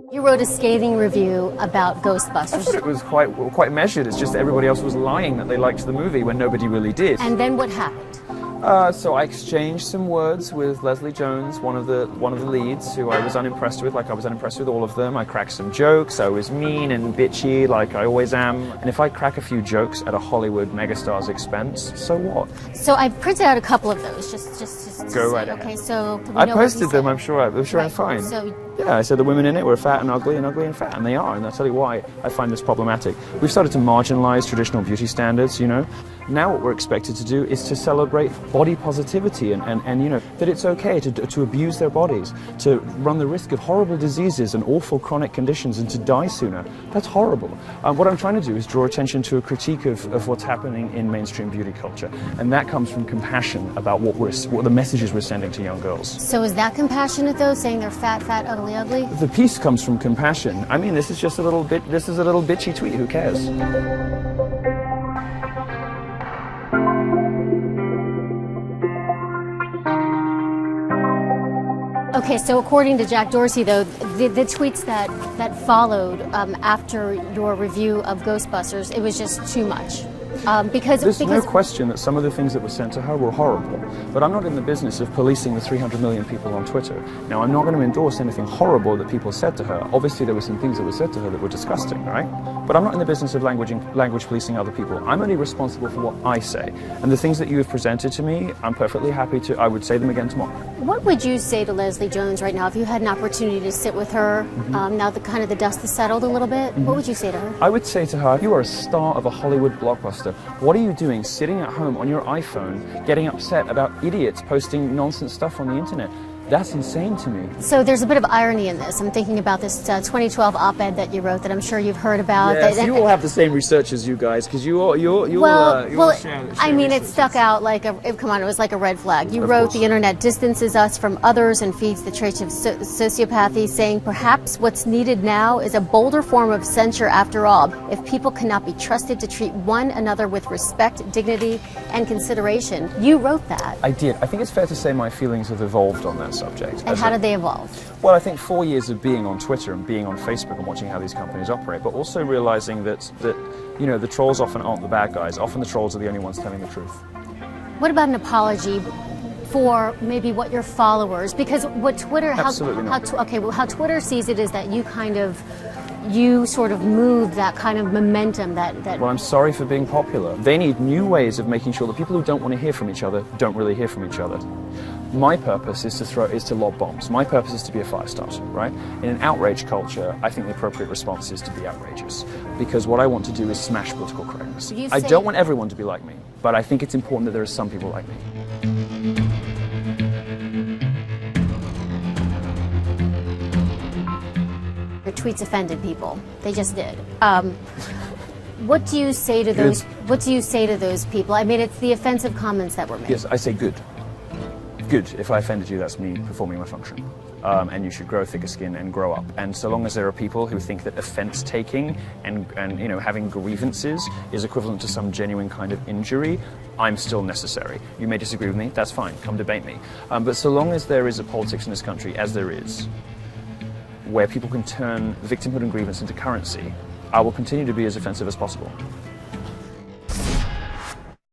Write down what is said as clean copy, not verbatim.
You wrote a scathing review about I Ghostbusters. thought it was quite measured. It's just that everybody else was lying that they liked the movie when nobody really did. And then what happened? So I exchanged some words with Leslie Jones, one of the leads, who I was unimpressed with, like I was unimpressed with all of them. I cracked some jokes. I was mean and bitchy, like I always am. And if I crack a few jokes at a Hollywood megastar's expense, so what? So I printed out a couple of those. Just Go say, right ahead. Okay, so I posted them. I'm sure I'm right. fine. So yeah, I said the women in it were fat and ugly and fat, and they are, and I'll tell you why I find this problematic. We've started to marginalize traditional beauty standards, you know. Now what we're expected to do is to celebrate body positivity and you know, that it's okay to abuse their bodies, to run the risk of horrible diseases and awful chronic conditions and to die sooner. That's horrible. What I'm trying to do is draw attention to a critique of what's happening in mainstream beauty culture, and that comes from compassion about what the messages we're sending to young girls. So is that compassionate though, saying they're fat, ugly? The piece comes from compassion. I mean, this is just a little bitchy tweet. Who cares? Okay, so according to Jack Dorsey, though, the tweets that followed after your review of Ghostbusters, it was just too much. There's no question that some of the things that were sent to her were horrible, but I'm not in the business of policing the 300 million people on Twitter. Now, I'm not going to endorse anything horrible that people said to her. Obviously, there were some things that were said to her that were disgusting, right? But I'm not in the business of language policing other people. I'm only responsible for what I say. And the things that you have presented to me, I'm perfectly happy to, I would say them again tomorrow. What would you say to Leslie Jones right now if you had an opportunity to sit with her, now that kind of the dust has settled a little bit? What would you say to her? I would say to her, you are a star of a Hollywood blockbuster. What are you doing sitting at home on your iPhone getting upset about idiots posting nonsense stuff on the internet? That's insane to me. So there's a bit of irony in this. I'm thinking about this 2012 op-ed that you wrote that I'm sure you've heard about. Yes, you all have the same research as you guys, because you all share I mean, it research. stuck out like come on, it was like a red flag. You wrote, the internet distances us from others and feeds the traits of sociopathy, saying perhaps what's needed now is a bolder form of censure after all. If people cannot be trusted to treat one another with respect, dignity, and consideration. You wrote that. I did. I think it's fair to say my feelings have evolved on that subject. And how did they evolve? Well, I think 4 years of being on Twitter and being on Facebook and watching how these companies operate, but also realizing that you know, the trolls often aren't the bad guys. Often the trolls are the only ones telling the truth. What about an apology for maybe what your followers, because what Twitter, how Twitter sees it is that you sort of move that kind of momentum that Well, I'm sorry for being popular. They need new ways of making sure that people who don't want to hear from each other don't really hear from each other. My purpose is to lob bombs. My purpose is to be a fire starter, right? In an outrage culture, I think the appropriate response is to be outrageous, because what I want to do is smash political correctness. I don't want everyone to be like me, but I think it's important that there are some people like me. Your tweets offended people. They just did. What do you say to those? What do you say to those people? I mean, it's the offensive comments that were made. Yes, I say good. Good. If I offended you, that's me performing my function. And you should grow thicker skin and grow up. And so long as there are people who think that offense taking and you know, having grievances is equivalent to some genuine kind of injury, I'm still necessary. You may disagree with me. That's fine. Come debate me. But so long as there is a politics in this country, as there is, where people can turn victimhood and grievance into currency, I will continue to be as offensive as possible.